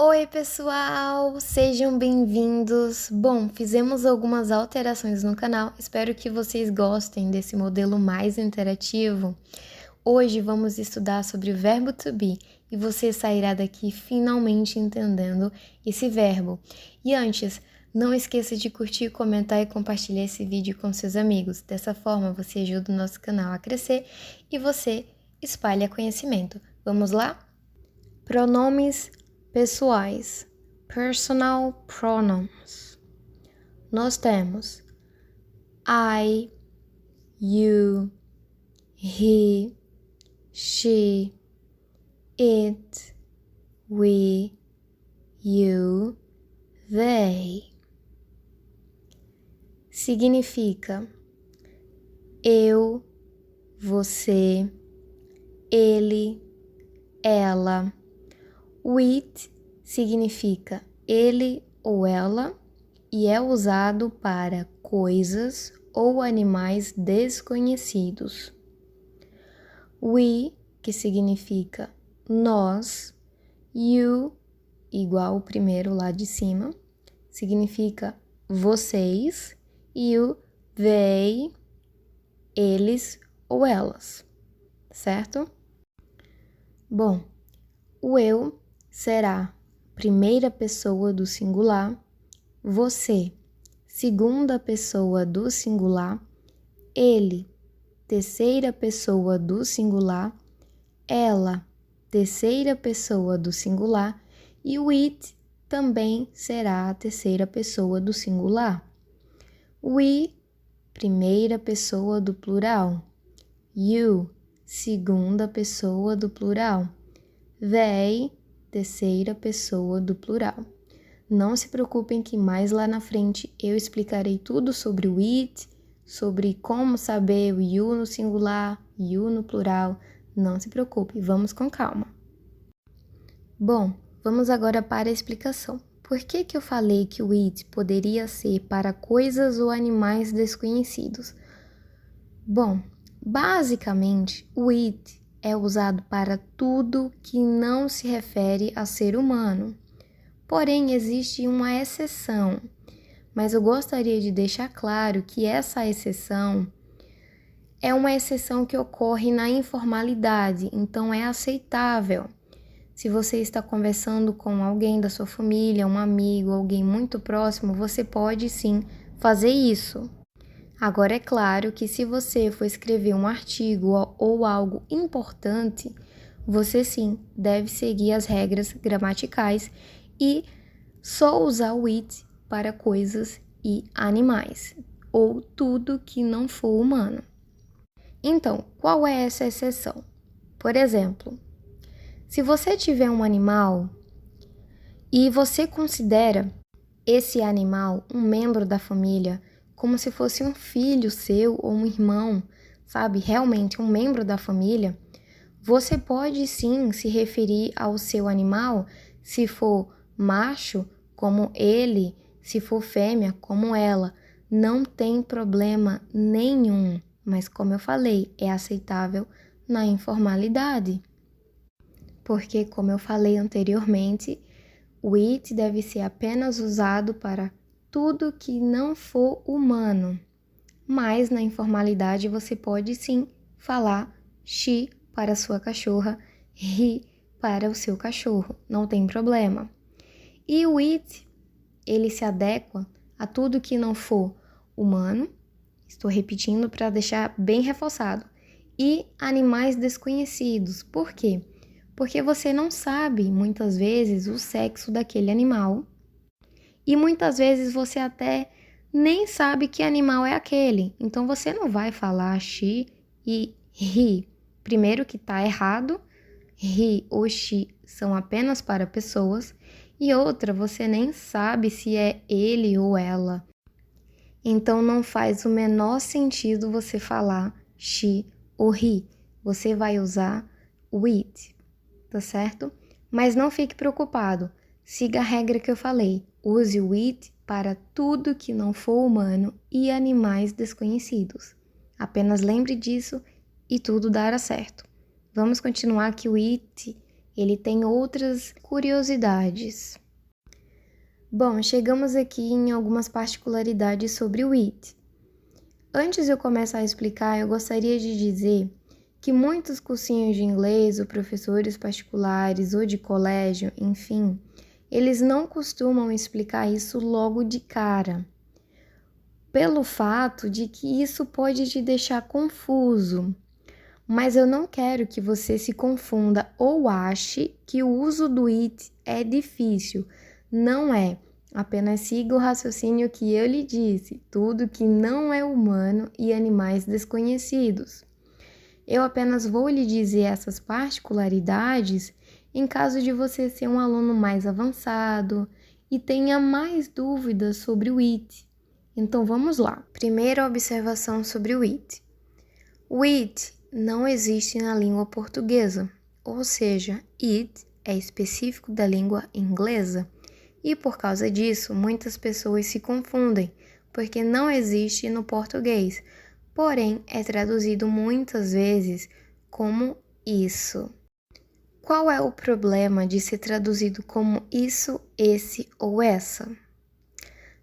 Oi, pessoal! Sejam bem-vindos! Bom, fizemos algumas alterações no canal, espero que vocês gostem desse modelo mais interativo. Hoje vamos estudar sobre o verbo to be e você sairá daqui finalmente entendendo esse verbo. E antes, não esqueça de curtir, comentar e compartilhar esse vídeo com seus amigos. Dessa forma, você ajuda o nosso canal a crescer e você espalha conhecimento. Vamos lá? Pronomes pessoais, personal pronouns. Nós temos I, you, he, she, it, we, you, they. Significa eu, você, ele, ela. O it significa ele ou ela e é usado para coisas ou animais desconhecidos. We, que significa nós, you, igual o primeiro lá de cima, significa vocês, e o they, eles ou elas, certo? Bom, o eu será primeira pessoa do singular, você, segunda pessoa do singular, ele, terceira pessoa do singular, ela, terceira pessoa do singular, e o it também será a terceira pessoa do singular. We, primeira pessoa do plural, you, segunda pessoa do plural, they, terceira pessoa do plural. Não se preocupem que mais lá na frente eu explicarei tudo sobre o it, sobre como saber o you no singular, you no plural. Não se preocupe, vamos com calma. Bom, vamos agora para a explicação. Por que eu falei que o it poderia ser para coisas ou animais desconhecidos? Bom, basicamente, o it é usado para tudo que não se refere a ser humano. Porém, existe uma exceção, mas eu gostaria de deixar claro que essa exceção é uma exceção que ocorre na informalidade, então é aceitável. Se você está conversando com alguém da sua família, um amigo, alguém muito próximo, você pode sim fazer isso. Agora, é claro que se você for escrever um artigo ou algo importante, você sim deve seguir as regras gramaticais e só usar o it para coisas e animais, ou tudo que não for humano. Então, qual é essa exceção? Por exemplo, se você tiver um animal e você considera esse animal um membro da família, como se fosse um filho seu ou um irmão, sabe? Realmente um membro da família, você pode sim se referir ao seu animal, se for macho, como ele, se for fêmea, como ela. Não tem problema nenhum, mas como eu falei, é aceitável na informalidade. Porque, como eu falei anteriormente, o it deve ser apenas usado para tudo que não for humano. Mas na informalidade você pode sim falar she para a sua cachorra, he para o seu cachorro, não tem problema. E o it, ele se adequa a tudo que não for humano, estou repetindo para deixar bem reforçado, e animais desconhecidos. Por quê? Porque você não sabe, muitas vezes, o sexo daquele animal, e muitas vezes você até nem sabe que animal é aquele. Então, você não vai falar she e he. Primeiro que está errado, he ou she são apenas para pessoas. E outra, você nem sabe se é ele ou ela. Então, não faz o menor sentido você falar she ou he. Você vai usar o it, tá certo? Mas não fique preocupado. Siga a regra que eu falei. Use o it para tudo que não for humano e animais desconhecidos. Apenas lembre disso e tudo dará certo. Vamos continuar que o it Ele tem outras curiosidades. Bom, chegamos aqui em algumas particularidades sobre o it. Antes de eu começar a explicar, eu gostaria de dizer que muitos cursinhos de inglês, ou professores particulares, ou de colégio, enfim, eles não costumam explicar isso logo de cara, pelo fato de que isso pode te deixar confuso. Mas eu não quero que você se confunda ou ache que o uso do it é difícil. Não é. Apenas siga o raciocínio que eu lhe disse, tudo que não é humano e animais desconhecidos. Eu apenas vou lhe dizer essas particularidades em caso de você ser um aluno mais avançado e tenha mais dúvidas sobre o it. Então vamos lá. Primeira observação sobre o it. O it não existe na língua portuguesa, ou seja, it é específico da língua inglesa e por causa disso muitas pessoas se confundem, porque não existe no português, porém é traduzido muitas vezes como isso. Qual é o problema de ser traduzido como isso, esse ou essa?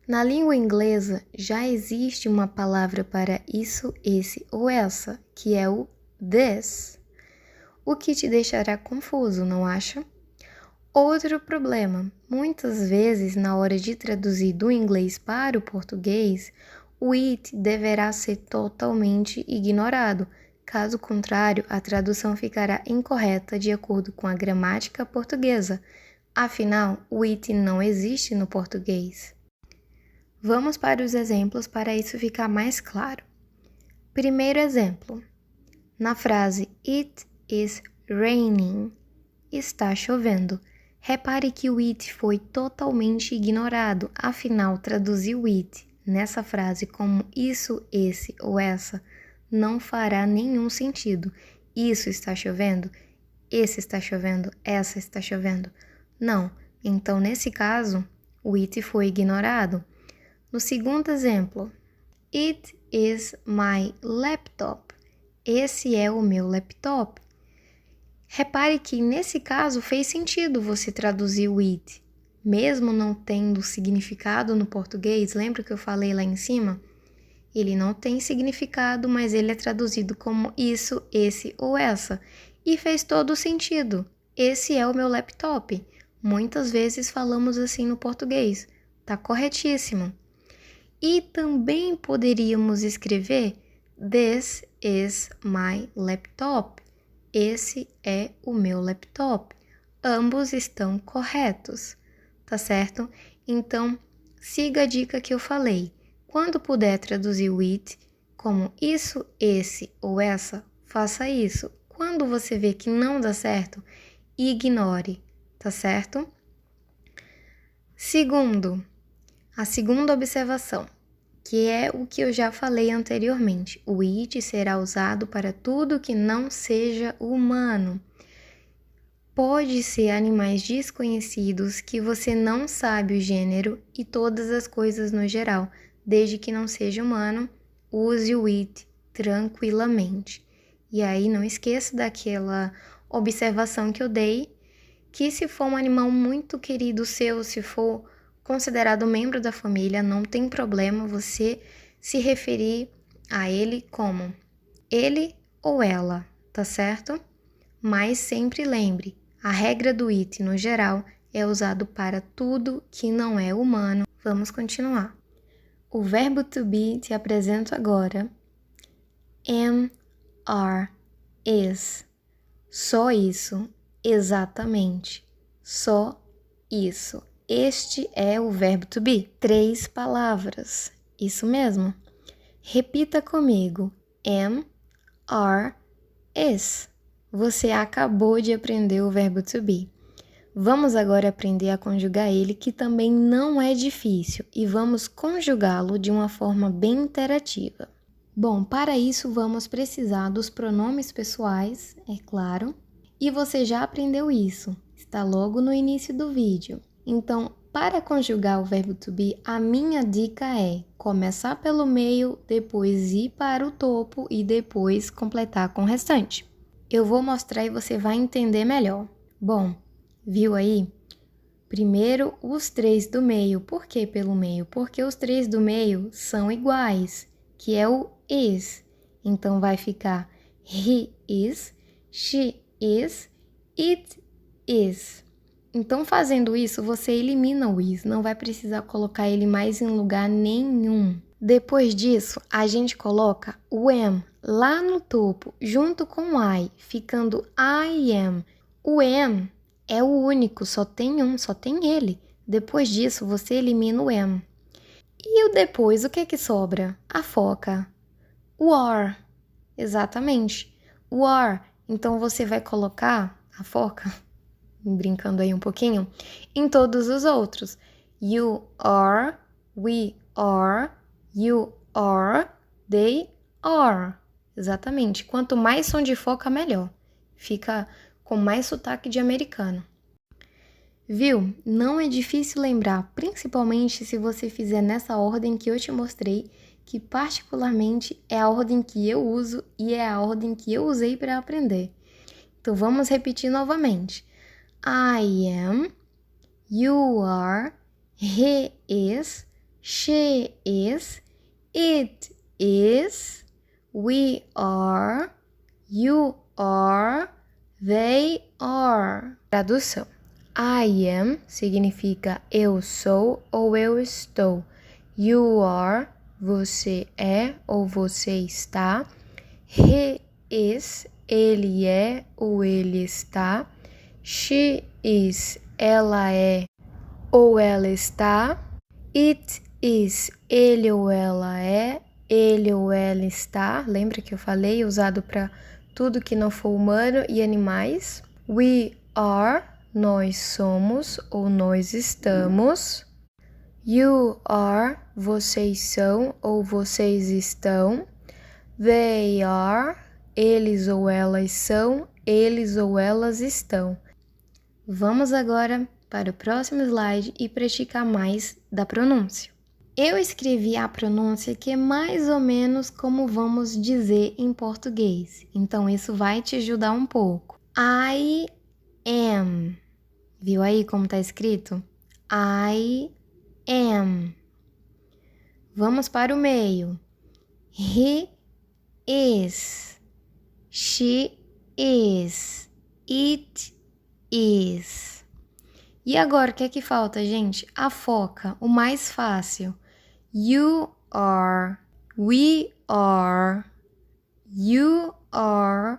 Na língua inglesa já existe uma palavra para isso, esse ou essa, que é o this, o que te deixará confuso, não acha? Outro problema, muitas vezes na hora de traduzir do inglês para o português, o it deverá ser totalmente ignorado, caso contrário, a tradução ficará incorreta de acordo com a gramática portuguesa, afinal, o it não existe no português. Vamos para os exemplos para isso ficar mais claro. Primeiro exemplo. Na frase It is raining, está chovendo. Repare que o it foi totalmente ignorado, afinal, traduzir o it nessa frase como isso, esse ou essa não fará nenhum sentido. Isso está chovendo, esse está chovendo, essa está chovendo. Não, então nesse caso, o it foi ignorado. No segundo exemplo, It is my laptop. Esse é o meu laptop. Repare que nesse caso fez sentido você traduzir o it, mesmo não tendo significado no português. Lembra que eu falei lá em cima? Ele não tem significado, mas ele é traduzido como isso, esse ou essa. E fez todo sentido. Esse é o meu laptop. Muitas vezes falamos assim no português. Tá corretíssimo. E também poderíamos escrever This is my laptop. Esse é o meu laptop. Ambos estão corretos, tá certo? Então, siga a dica que eu falei. Quando puder traduzir o it como isso, esse ou essa, faça isso. Quando você vê que não dá certo, ignore, tá certo? Segundo, a segunda observação, que é o que eu já falei anteriormente. O it será usado para tudo que não seja humano. Pode ser animais desconhecidos que você não sabe o gênero e todas as coisas no geral, desde que não seja humano, use o it tranquilamente. E aí não esqueça daquela observação que eu dei, que se for um animal muito querido seu, se for considerado membro da família, não tem problema você se referir a ele como ele ou ela, tá certo? Mas sempre lembre, a regra do it no geral é usado para tudo que não é humano. Vamos continuar. O verbo to be te apresento agora. Am, are, is. Só isso, exatamente. Só isso. Este é o verbo to be. 3 palavras. Isso mesmo. Repita comigo. Am, are, is. Você acabou de aprender o verbo to be. Vamos agora aprender a conjugar ele, que também não é difícil, e vamos conjugá-lo de uma forma bem interativa. Bom, para isso vamos precisar dos pronomes pessoais, é claro, e você já aprendeu isso, está logo no início do vídeo. Então, para conjugar o verbo to be, a minha dica é começar pelo meio, depois ir para o topo e depois completar com o restante. Eu vou mostrar e você vai entender melhor. Bom, viu aí? Primeiro, os três do meio. Por que pelo meio? Porque os três do meio são iguais, que é o is. Então, vai ficar he is, she is, it is. Então, fazendo isso, você elimina o is, não vai precisar colocar ele mais em lugar nenhum. Depois disso, a gente coloca o am lá no topo, junto com o I, ficando I am. O am é o único, só tem um, só tem ele. Depois disso, você elimina o am. E o depois, o que é que sobra? A foca. O are. Exatamente. O are. Então, você vai colocar a foca, brincando aí um pouquinho, em todos os outros. You are, we are, you are, they are. Exatamente. Quanto mais som de foca, melhor. Fica com mais sotaque de americano. Viu? Não é difícil lembrar, principalmente se você fizer nessa ordem que eu te mostrei, que particularmente é a ordem que eu uso e é a ordem que eu usei para aprender. Então vamos repetir novamente. I am, you are, he is, she is, it is, we are, you are, they are. Tradução. I am significa eu sou ou eu estou. You are, você é ou você está. He is, ele é ou ele está. She is, ela é ou ela está. It is, ele ou ela é, ele ou ela está. Lembra que eu falei, usado para tudo que não for humano e animais. We are, nós somos ou nós estamos. You are, vocês são ou vocês estão. They are, eles ou elas são, eles ou elas estão. Vamos agora para o próximo slide e praticar mais da pronúncia. Eu escrevi a pronúncia que é mais ou menos como vamos dizer em português, então isso vai te ajudar um pouco. I am. Viu aí como está escrito? I am. Vamos para o meio. He is. She is. It is. E agora, o que é que falta, gente? A foca, o mais fácil. You are. We are. You are.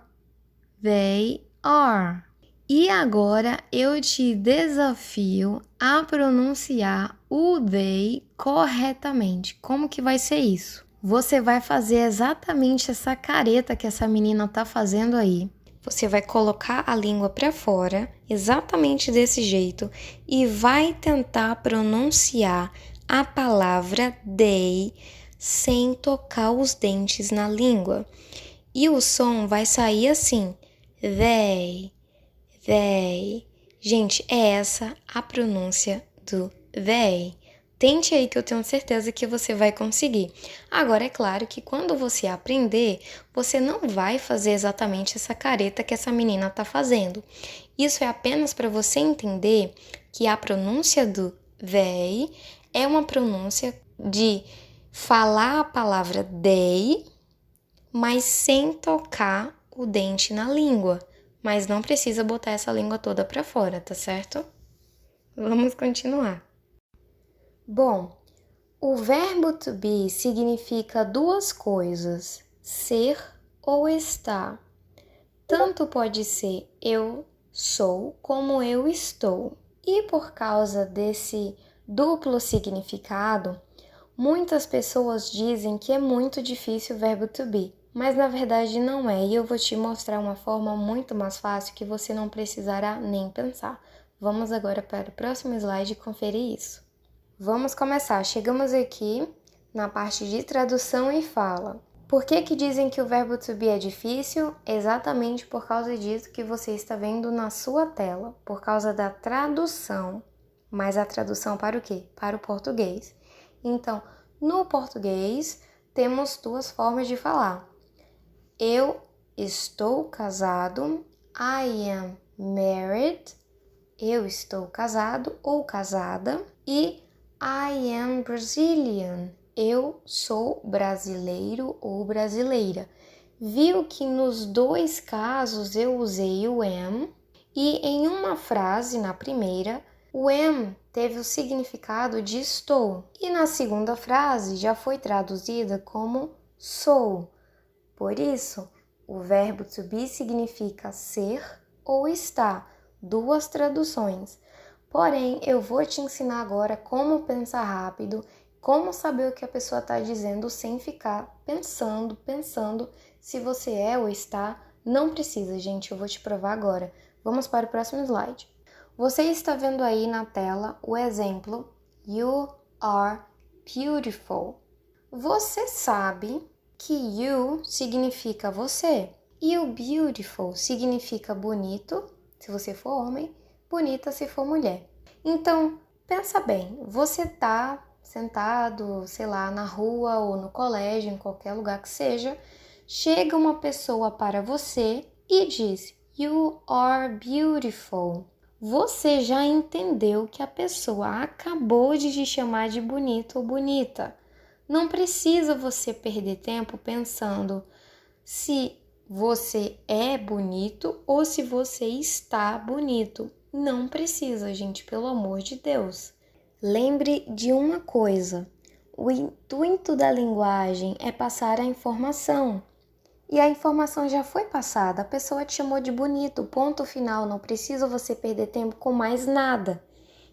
They are. E agora eu te desafio a pronunciar o they corretamente. Como que vai ser isso? Você vai fazer exatamente essa careta que essa menina tá fazendo aí. Você vai colocar a língua para fora, exatamente desse jeito, e vai tentar pronunciar a palavra they sem tocar os dentes na língua. E o som vai sair assim, they. They. Gente, é essa a pronúncia do they. Tente aí que eu tenho certeza que você vai conseguir. Agora, é claro que quando você aprender, você não vai fazer exatamente essa careta que essa menina está fazendo. Isso é apenas para você entender que a pronúncia do they é uma pronúncia de falar a palavra they, mas sem tocar o dente na língua. Mas não precisa botar essa língua toda para fora, tá certo? Vamos continuar. Bom, o verbo to be significa duas coisas, ser ou estar. Tanto pode ser eu sou como eu estou. E por causa desse duplo significado, muitas pessoas dizem que é muito difícil o verbo to be. Mas na verdade não é, e eu vou te mostrar uma forma muito mais fácil que você não precisará nem pensar. Vamos agora para o próximo slide e conferir isso. Vamos começar. Chegamos aqui na parte de tradução e fala. Por que dizem que o verbo to be é difícil? Exatamente por causa disso que você está vendo na sua tela, por causa da tradução. Mas a tradução para o quê? Para o português. Então, no português, temos duas formas de falar. Eu estou casado, I am married, eu estou casado ou casada. E I am Brazilian, eu sou brasileiro ou brasileira. Viu que nos dois casos eu usei o am e em uma frase, na primeira, o am teve o significado de estou e na segunda frase já foi traduzida como sou. Por isso, o verbo to be significa ser ou estar, duas traduções. Porém, eu vou te ensinar agora como pensar rápido, como saber o que a pessoa está dizendo sem ficar pensando se você é ou está. Não precisa, gente, eu vou te provar agora. Vamos para o próximo slide. Você está vendo aí na tela o exemplo You are beautiful. Você sabe que you significa você e o beautiful significa bonito, se você for homem, bonita se for mulher. Então, pensa bem, você tá sentado, sei lá, na rua ou no colégio, em qualquer lugar que seja, chega uma pessoa para você e diz You are beautiful. Você já entendeu que a pessoa acabou de te chamar de bonito ou bonita. Não precisa você perder tempo pensando se você é bonito ou se você está bonito. Não precisa, gente, pelo amor de Deus. Lembre de uma coisa: o intuito da linguagem é passar a informação. E a informação já foi passada, a pessoa te chamou de bonito, ponto final, não precisa você perder tempo com mais nada.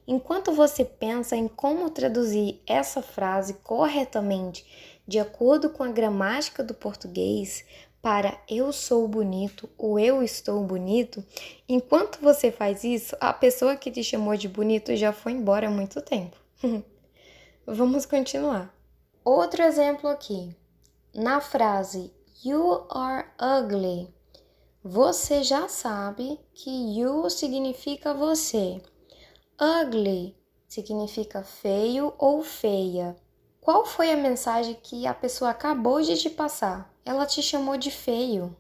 Enquanto você pensa em como traduzir essa frase corretamente, de acordo com a gramática do português, para eu sou bonito ou eu estou bonito, enquanto você faz isso, a pessoa que te chamou de bonito já foi embora há muito tempo. Vamos continuar. Outro exemplo aqui. Na frase You are ugly, você já sabe que you significa você. Ugly significa feio ou feia. Qual foi a mensagem que a pessoa acabou de te passar? Ela te chamou de feio.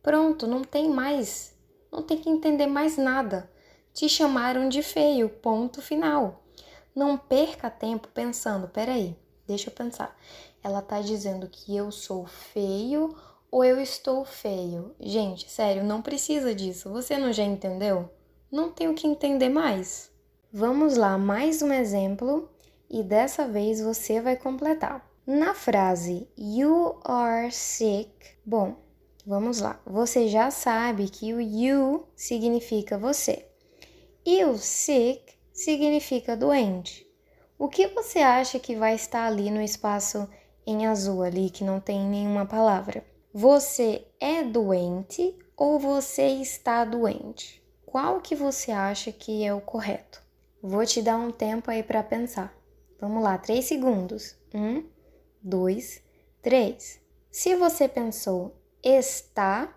Pronto, não tem que entender mais nada. Te chamaram de feio, ponto final. Não perca tempo pensando, peraí, deixa eu pensar. Ela tá dizendo que eu sou feio ou eu estou feio? Gente, sério, não precisa disso. Você não já entendeu? Não tem o que entender mais. Vamos lá, mais um exemplo e dessa vez você vai completar. Na frase You are sick, bom, vamos lá. Você já sabe que o you significa você e o sick significa doente. O que você acha que vai estar ali no espaço em azul ali que não tem nenhuma palavra? Você é doente ou você está doente? Qual que você acha que é o correto? Vou te dar um tempo aí para pensar. Vamos lá, 3 segundos. 1, 2, 3. Se você pensou está,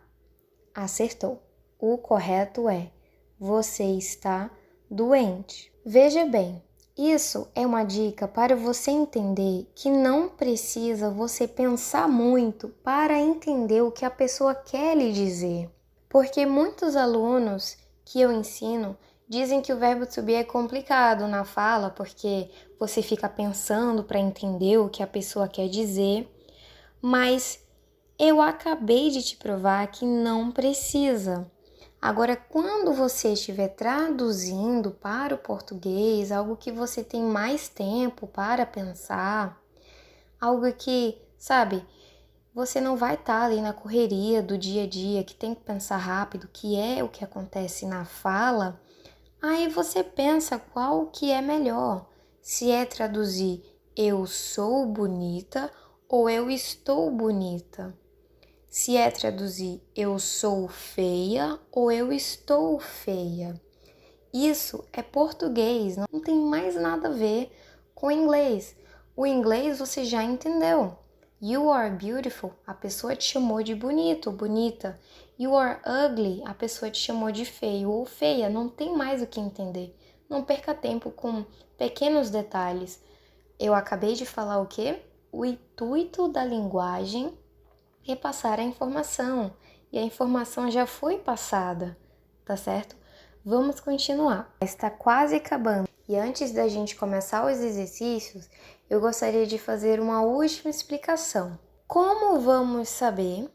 acertou. O correto é você está doente. Veja bem, isso é uma dica para você entender que não precisa você pensar muito para entender o que a pessoa quer lhe dizer. Porque muitos alunos que eu ensino dizem que o verbo to be é complicado na fala, porque você fica pensando para entender o que a pessoa quer dizer, mas eu acabei de te provar que não precisa. Agora, quando você estiver traduzindo para o português, algo que você tem mais tempo para pensar, algo que, sabe, você não vai estar ali na correria do dia a dia, que tem que pensar rápido, que é o que acontece na fala, aí você pensa qual que é melhor, se é traduzir eu sou bonita ou eu estou bonita. Se é traduzir eu sou feia ou eu estou feia. Isso é português, não tem mais nada a ver com inglês. O inglês você já entendeu. You are beautiful, a pessoa te chamou de bonito ou bonita. You are ugly, a pessoa te chamou de feio ou feia. Não tem mais o que entender. Não perca tempo com pequenos detalhes. Eu acabei de falar o quê? O intuito da linguagem repassar a informação, e a informação já foi passada. tá certo? Vamos continuar. Está quase acabando. E antes da gente começar os exercícios, eu gostaria de fazer uma última explicação. Como vamos saber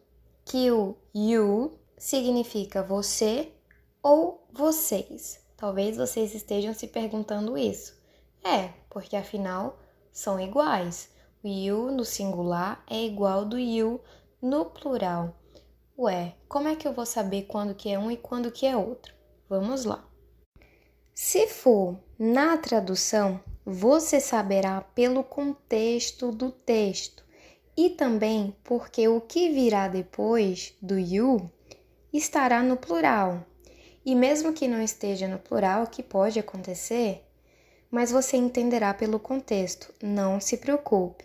que o you significa você ou vocês? Talvez vocês estejam se perguntando isso. Porque afinal são iguais. O you no singular é igual do you no plural. Como é que eu vou saber quando que é um e quando que é outro? Vamos lá. Se for na tradução, você saberá pelo contexto do texto e também porque o que virá depois do you estará no plural. E mesmo que não esteja no plural, que pode acontecer, mas você entenderá pelo contexto, não se preocupe.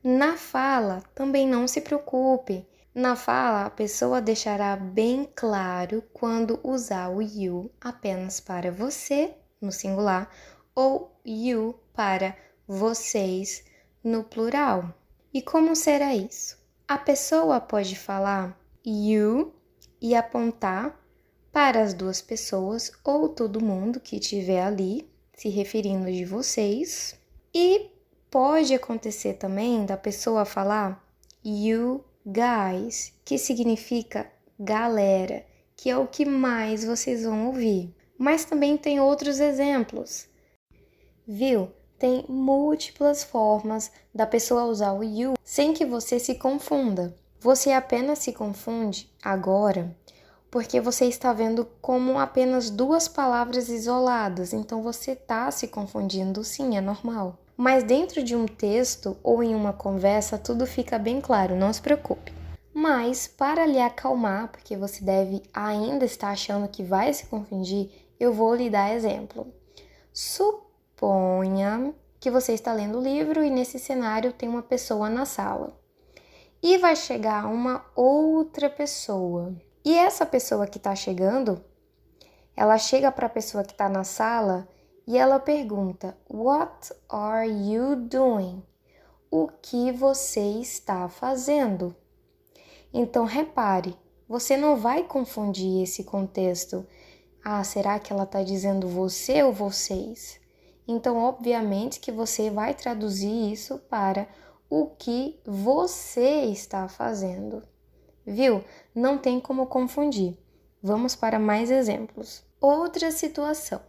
Na fala, também não se preocupe. Na fala, a pessoa deixará bem claro quando usar o you apenas para você, no singular, ou you para vocês, no plural. E como será isso? A pessoa pode falar you e apontar para as duas pessoas ou todo mundo que estiver ali, se referindo de vocês. E pode acontecer também da pessoa falar you guys, que significa galera, que é o que mais vocês vão ouvir. Mas também tem outros exemplos. Viu? Tem múltiplas formas da pessoa usar o you sem que você se confunda. Você apenas se confunde agora porque você está vendo como apenas duas palavras isoladas, então você está se confundindo, sim, é normal. Mas dentro de um texto ou em uma conversa, tudo fica bem claro, não se preocupe. Mas para lhe acalmar, porque você deve ainda estar achando que vai se confundir, eu vou lhe dar exemplo. Suponha que você está lendo o livro e nesse cenário tem uma pessoa na sala. E vai chegar uma outra pessoa. E essa pessoa que está chegando, ela chega para a pessoa que está na sala e ela pergunta: What are you doing? O que você está fazendo? Então, repare, você não vai confundir esse contexto. Será que ela está dizendo você ou vocês? Então, obviamente que você vai traduzir isso para o que você está fazendo. Viu? Não tem como confundir. Vamos para mais exemplos. Outra situação.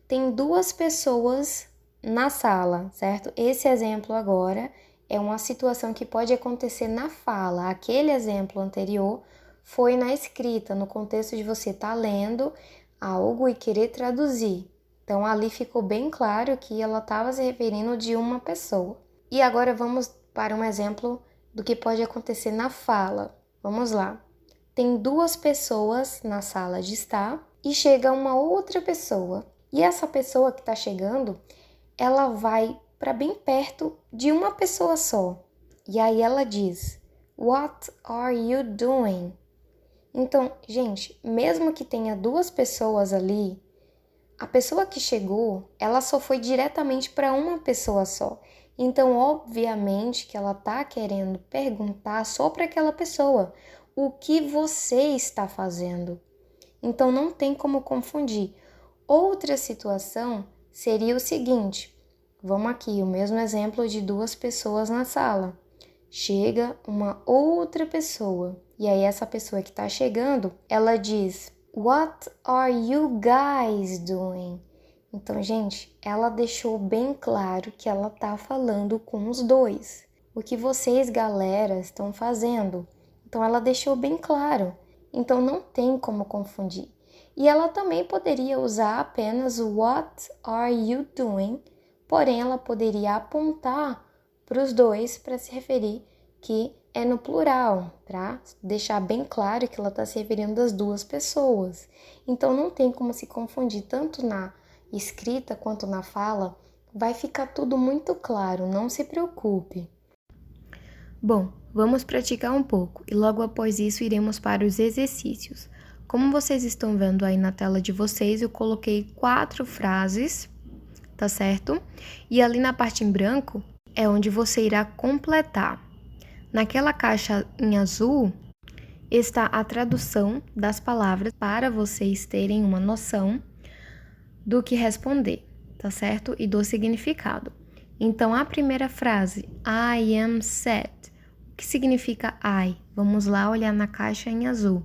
Tem duas pessoas na sala, certo? Esse exemplo agora é uma situação que pode acontecer na fala. Aquele exemplo anterior foi na escrita, no contexto de você estar lendo algo e querer traduzir. Então, ali ficou bem claro que ela estava se referindo de uma pessoa. E agora vamos para um exemplo do que pode acontecer na fala. Vamos lá. Tem duas pessoas na sala de estar e chega uma outra pessoa. E essa pessoa que está chegando, ela vai para bem perto de uma pessoa só. E aí ela diz: What are you doing? Então, gente, mesmo que tenha duas pessoas ali, a pessoa que chegou, ela só foi diretamente para uma pessoa só. Então, obviamente que ela está querendo perguntar só para aquela pessoa o que você está fazendo. Então, não tem como confundir. Outra situação seria o seguinte. Vamos aqui, o mesmo exemplo de duas pessoas na sala. Chega uma outra pessoa. E aí, essa pessoa que está chegando, ela diz: What are you guys doing? Então, gente, ela deixou bem claro que ela tá falando com os dois. O que vocês, galera, estão fazendo? Então, ela deixou bem claro. Então, não tem como confundir. E ela também poderia usar apenas o What are you doing? Porém, ela poderia apontar para os dois para se referir que é no plural, para deixar bem claro que ela está se referindo das duas pessoas. Então, não tem como se confundir tanto na escrita quanto na fala, vai ficar tudo muito claro, não se preocupe. Bom, vamos praticar um pouco e logo após isso iremos para os exercícios. Como vocês estão vendo aí na tela de vocês, eu coloquei 4 frases, tá certo? E ali na parte em branco é onde você irá completar. Naquela caixa em azul, está a tradução das palavras para vocês terem uma noção do que responder, tá certo? E do significado. Então, a primeira frase, I am sad. O que significa I? Vamos lá olhar na caixa em azul.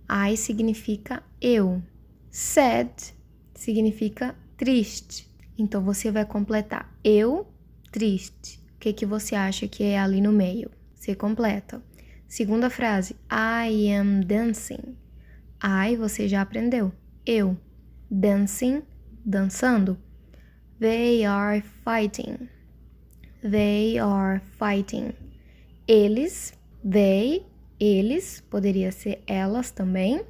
I significa eu. Sad significa triste. Então, você vai completar eu, triste. O que você acha que é ali no meio? Você completa. Segunda frase, I am dancing. I, você já aprendeu. Eu. Dancing, dançando. They are fighting. They are fighting. Eles, they, eles, poderia ser elas também.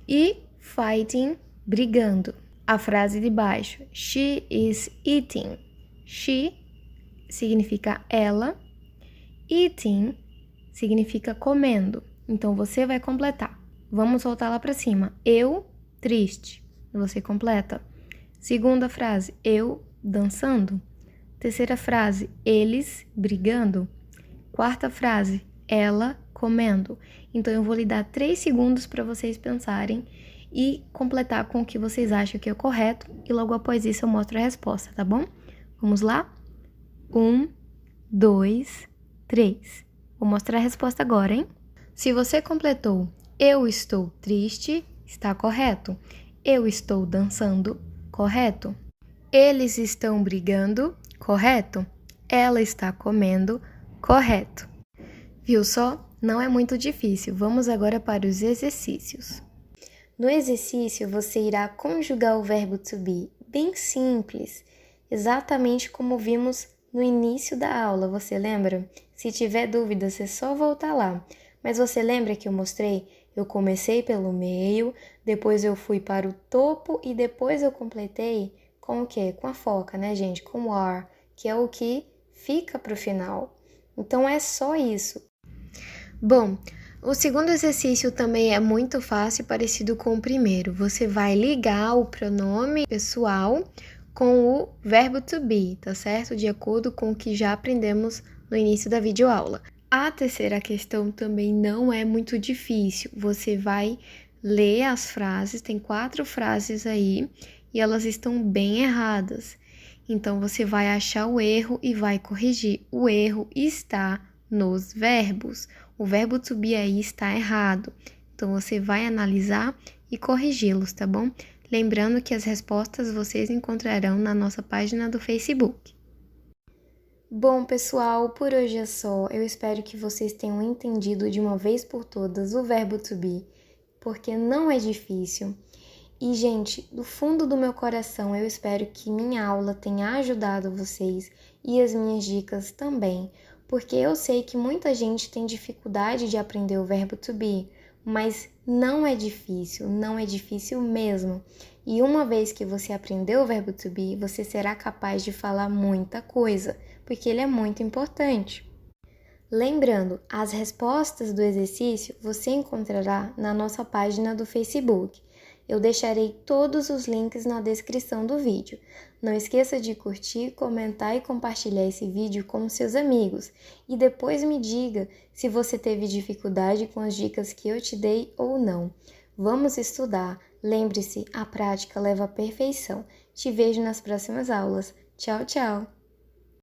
E fighting, brigando. A frase de baixo, she is eating. She significa ela. Eating significa comendo. Então, você vai completar. Vamos voltar lá para cima. Eu, triste. Você completa. Segunda frase, eu, dançando. Terceira frase, eles, brigando. Quarta frase, ela, comendo. Então, eu vou lhe dar 3 segundos para vocês pensarem e completar com o que vocês acham que é o correto. E logo após isso, eu mostro a resposta, tá bom? Vamos lá? 1, 2, 3. Vou mostrar a resposta agora, hein? Se você completou eu estou triste, está correto. Eu estou dançando, correto. Eles estão brigando, correto. Ela está comendo, correto. Viu só? Não é muito difícil. Vamos agora para os exercícios. No exercício, você irá conjugar o verbo to be, bem simples, exatamente como vimos no início da aula, você lembra? Se tiver dúvidas, é só voltar lá. Mas você lembra que eu mostrei? Eu comecei pelo meio, depois eu fui para o topo e depois eu completei com o quê? Com a foca, né, gente? Com o are, que é o que fica para o final. Então, é só isso. Bom, o segundo exercício também é muito fácil, parecido com o primeiro. Você vai ligar o pronome pessoal com o verbo to be, tá certo? De acordo com o que já aprendemos no início da videoaula. A terceira questão também não é muito difícil. Você vai ler as frases, tem 4 frases aí, e elas estão bem erradas. Então, você vai achar o erro e vai corrigir. O erro está nos verbos. O verbo to be aí está errado. Então, você vai analisar e corrigi-los, tá bom? Lembrando que as respostas vocês encontrarão na nossa página do Facebook. Bom, pessoal, por hoje é só. Eu espero que vocês tenham entendido de uma vez por todas o verbo to be, porque não é difícil. E, gente, do fundo do meu coração, eu espero que minha aula tenha ajudado vocês e as minhas dicas também, porque eu sei que muita gente tem dificuldade de aprender o verbo to be, mas não é difícil mesmo. E uma vez que você aprendeu o verbo to be, você será capaz de falar muita coisa, porque ele é muito importante. Lembrando, as respostas do exercício você encontrará na nossa página do Facebook. Eu deixarei todos os links na descrição do vídeo. Não esqueça de curtir, comentar e compartilhar esse vídeo com seus amigos. E depois me diga se você teve dificuldade com as dicas que eu te dei ou não. Vamos estudar. Lembre-se, a prática leva à perfeição. Te vejo nas próximas aulas. Tchau, tchau!